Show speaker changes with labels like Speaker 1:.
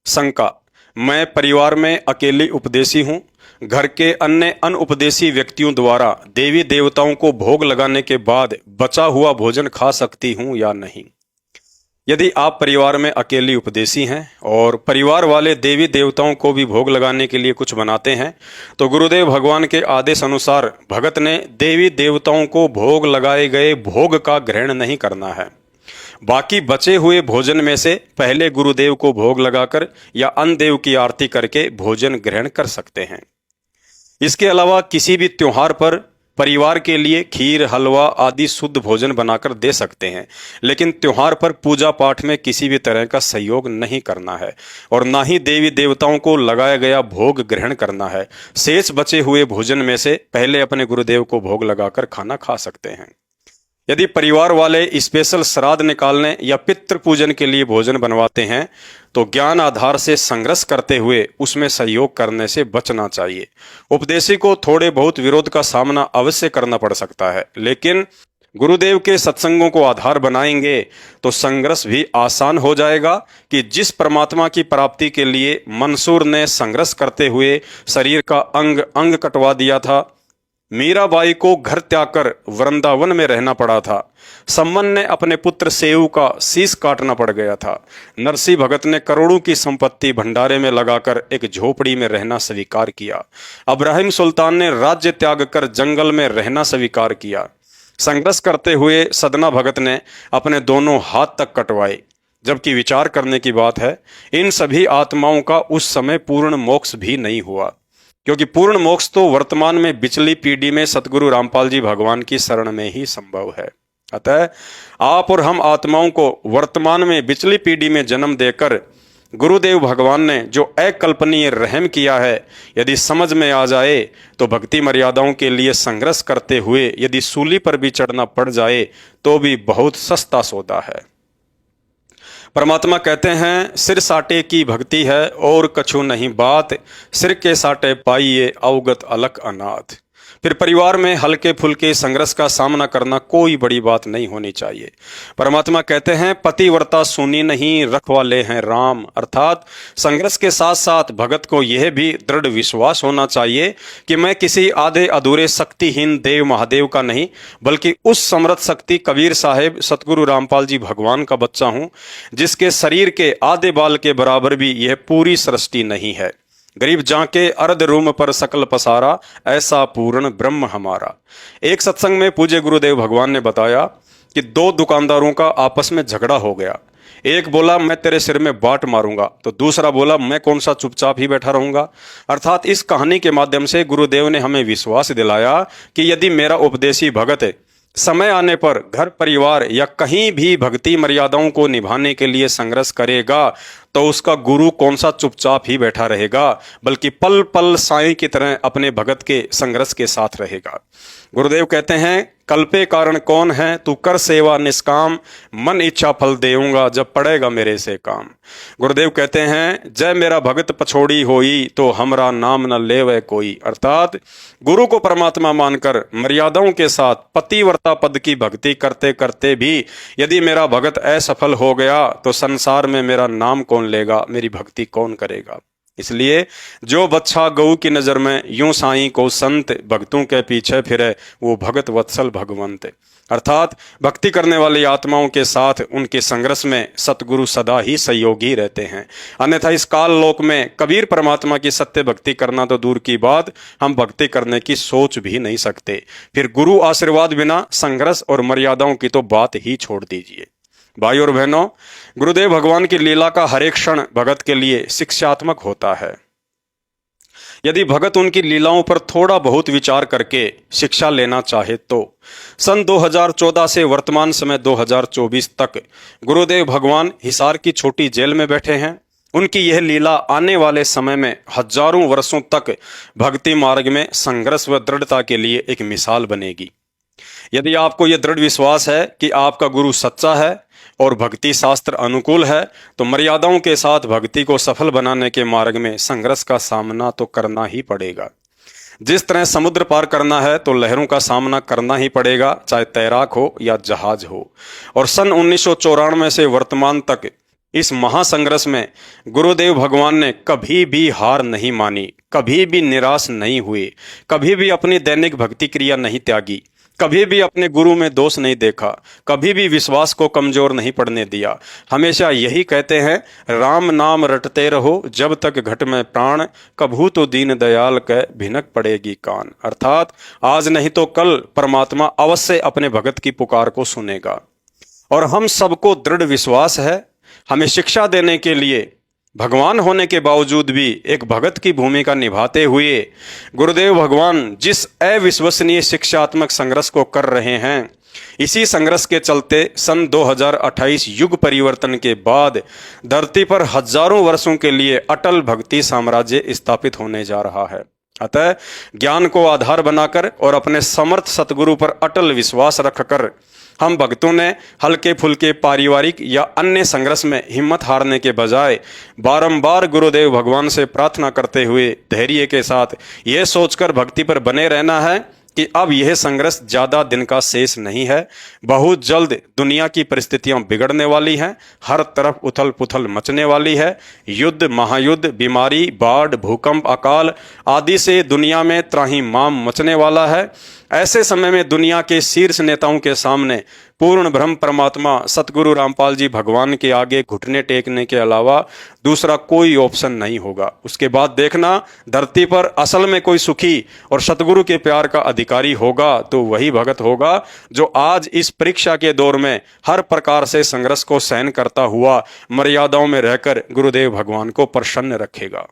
Speaker 1: शंका। मैं परिवार में अकेली उपदेशी हूँ। घर के अन्य अनुपदेशी व्यक्तियों द्वारा देवी देवताओं को भोग लगाने के बाद बचा हुआ भोजन खा सकती हूँ या नहीं। यदि आप परिवार में अकेली उपदेशी हैं और परिवार वाले देवी देवताओं को भी भोग लगाने के लिए कुछ बनाते हैं, तो गुरुदेव भगवान के आदेश अनुसार भगत ने देवी देवताओं को भोग लगाए गए भोग का ग्रहण नहीं करना है। बाकी बचे हुए भोजन में से पहले गुरुदेव को भोग लगाकर या अन्य देव की आरती करके भोजन ग्रहण कर सकते हैं। इसके अलावा किसी भी त्योहार पर परिवार के लिए खीर, हलवा आदि शुद्ध भोजन बनाकर दे सकते हैं, लेकिन त्योहार पर पूजा पाठ में किसी भी तरह का सहयोग नहीं करना है और ना ही देवी देवताओं को लगाया गया भोग ग्रहण करना है। शेष बचे हुए भोजन में से पहले अपने गुरुदेव को भोग लगाकर खाना खा सकते हैं। यदि परिवार वाले स्पेशल श्राद्ध निकालने या पितृ पूजन के लिए भोजन बनवाते हैं, तो ज्ञान आधार से संघर्ष करते हुए उसमें सहयोग करने से बचना चाहिए। उपदेशी को थोड़े बहुत विरोध का सामना अवश्य करना पड़ सकता है, लेकिन गुरुदेव के सत्संगों को आधार बनाएंगे तो संघर्ष भी आसान हो जाएगा कि जिस परमात्मा की प्राप्ति के लिए मंसूर ने संघर्ष करते हुए शरीर का अंग अंग कटवा दिया था, मीराबाई को घर त्याग कर वृंदावन में रहना पड़ा था, सम्मन ने अपने पुत्र सेऊ का शीश काटना पड़ गया था, नरसिंह भगत ने करोड़ों की संपत्ति भंडारे में लगाकर एक झोपड़ी में रहना स्वीकार किया, इब्राहिम सुल्तान ने राज्य त्याग कर जंगल में रहना स्वीकार किया, संघर्ष करते हुए सदना भगत ने अपने दोनों हाथ तक कटवाए। जबकि विचार करने की बात है, इन सभी आत्माओं का उस समय पूर्ण मोक्ष भी नहीं हुआ, क्योंकि पूर्ण मोक्ष तो वर्तमान में बिचली पीढ़ी में सतगुरु रामपाल जी भगवान की शरण में ही संभव है। अतः आप और हम आत्माओं को वर्तमान में बिचली पीढ़ी में जन्म देकर गुरुदेव भगवान ने जो अकल्पनीय रहम किया है, यदि समझ में आ जाए तो भक्ति मर्यादाओं के लिए संघर्ष करते हुए यदि सूली पर भी चढ़ना पड़ जाए तो भी बहुत सस्ता सौदा है। परमात्मा कहते हैं, सिर साटे की भक्ति है और कछु नहीं बात, सिर के साटे पाइए अवगत अलख अनाथ। फिर परिवार में हल्के फुल्के संघर्ष का सामना करना कोई बड़ी बात नहीं होनी चाहिए। परमात्मा कहते हैं, पतिव्रता सुनी नहीं रखवाले हैं राम। अर्थात संघर्ष के साथ साथ भगत को यह भी दृढ़ विश्वास होना चाहिए कि मैं किसी आधे अधूरे शक्तिहीन देव महादेव का नहीं, बल्कि उस समर्थ शक्ति कबीर साहेब सतगुरु रामपाल जी भगवान का बच्चा हूं, जिसके शरीर के आधे बाल के बराबर भी यह पूरी सृष्टि नहीं है। गरीब जाके अर्ध रूम पर सकल पसारा, ऐसा पूर्ण ब्रह्म हमारा। एक सत्संग में पूज्य गुरुदेव भगवान ने बताया कि दो दुकानदारों का आपस में झगड़ा हो गया। एक बोला मैं तेरे सिर में बाट मारूंगा, तो दूसरा बोला मैं कौन सा चुपचाप ही बैठा रहूंगा। अर्थात इस कहानी के माध्यम से गुरुदेव ने हमें विश्वास दिलाया कि यदि मेरा उपदेशी भगत समय आने पर घर परिवार या कहीं भी भक्ति मर्यादाओं को निभाने के लिए संघर्ष करेगा, तो उसका गुरु कौन सा चुपचाप ही बैठा रहेगा, बल्कि पल पल साईं की तरह अपने भगत के संघर्ष के साथ रहेगा। गुरुदेव कहते हैं, कल्पे कारण कौन है तू कर सेवा निष्काम, मन इच्छा फल देऊंगा जब पड़ेगा मेरे से काम। गुरुदेव कहते हैं, जय मेरा भगत पछोड़ी होई तो हमरा नाम न लेवे कोई। अर्थात गुरु को परमात्मा मानकर मर्यादाओं के साथ पतिव्रता पद की भक्ति करते करते भी यदि मेरा भगत असफल हो गया तो संसार में मेरा नाम कौन लेगा, मेरी भक्ति कौन करेगा। इसलिए जो बच्चा गऊ की नजर में यूं साईं को संत, भक्तों के पीछे फिरे वो भगत वत्सल भगवंत। अर्थात भक्ति करने वाली आत्माओं के साथ उनके संघर्ष में सतगुरु सदा ही सहयोगी रहते हैं। अन्यथा इस काल लोक में कबीर परमात्मा की सत्य भक्ति करना तो दूर की बात, हम भक्ति करने की सोच भी नहीं सकते। फिर गुरु आशीर्वाद बिना संघर्ष और मर्यादाओं की तो बात ही छोड़ दीजिए। भाई और बहनों, गुरुदेव भगवान की लीला का हर एक क्षण भगत के लिए शिक्षात्मक होता है। यदि भगत उनकी लीलाओं पर थोड़ा बहुत विचार करके शिक्षा लेना चाहे तो सन 2014 से वर्तमान समय 2024 तक गुरुदेव भगवान हिसार की छोटी जेल में बैठे हैं। उनकी यह लीला आने वाले समय में हजारों वर्षों तक भक्ति मार्ग में संघर्ष व दृढ़ता के लिए एक मिसाल बनेगी। यदि आपको यह दृढ़ विश्वास है कि आपका गुरु सच्चा है और भक्ति शास्त्र अनुकूल है, तो मर्यादाओं के साथ भक्ति को सफल बनाने के मार्ग में संघर्ष का सामना तो करना ही पड़ेगा। जिस तरह समुद्र पार करना है तो लहरों का सामना करना ही पड़ेगा, चाहे तैराक हो या जहाज हो। और सन 1994 से वर्तमान तक इस महासंघर्ष में गुरुदेव भगवान ने कभी भी हार नहीं मानी, कभी भी निराश नहीं हुए, कभी भी अपनी दैनिक भक्ति क्रिया नहीं त्यागी, कभी भी अपने गुरु में दोष नहीं देखा, कभी भी विश्वास को कमजोर नहीं पड़ने दिया। हमेशा यही कहते हैं, राम नाम रटते रहो जब तक घट में प्राण, कभू तो दीन दयाल कह भिनक पड़ेगी कान। अर्थात आज नहीं तो कल परमात्मा अवश्य अपने भगत की पुकार को सुनेगा। और हम सबको दृढ़ विश्वास है, हमें शिक्षा देने के लिए भगवान होने के बावजूद भी एक भगत की भूमिका निभाते हुए गुरुदेव भगवान जिस अविश्वसनीय शिक्षात्मक संघर्ष को कर रहे हैं, इसी संघर्ष के चलते सन 2028 युग परिवर्तन के बाद धरती पर हजारों वर्षों के लिए अटल भक्ति साम्राज्य स्थापित होने जा रहा है। अतः ज्ञान को आधार बनाकर और अपने समर्थ सतगुरु पर अटल विश्वास रखकर हम भक्तों ने हल्के फुल्के पारिवारिक या अन्य संघर्ष में हिम्मत हारने के बजाय बारंबार गुरुदेव भगवान से प्रार्थना करते हुए धैर्य के साथ ये सोचकर भक्ति पर बने रहना है कि अब यह संघर्ष ज्यादा दिन का शेष नहीं है। बहुत जल्द दुनिया की परिस्थितियां बिगड़ने वाली हैं, हर तरफ उथल पुथल मचने वाली है। युद्ध, महायुद्ध, बीमारी, बाढ़, भूकंप, अकाल आदि से दुनिया में त्राहिमाम मचने वाला है। ऐसे समय में दुनिया के शीर्ष नेताओं के सामने पूर्ण ब्रह्म परमात्मा सतगुरु रामपाल जी भगवान के आगे घुटने टेकने के अलावा दूसरा कोई ऑप्शन नहीं होगा। उसके बाद देखना, धरती पर असल में कोई सुखी और सतगुरु के प्यार का अधिकारी होगा तो वही भगत होगा जो आज इस परीक्षा के दौर में हर प्रकार से संघर्ष को सहन करता हुआ मर्यादाओं में रहकर गुरुदेव भगवान को प्रसन्न रखेगा।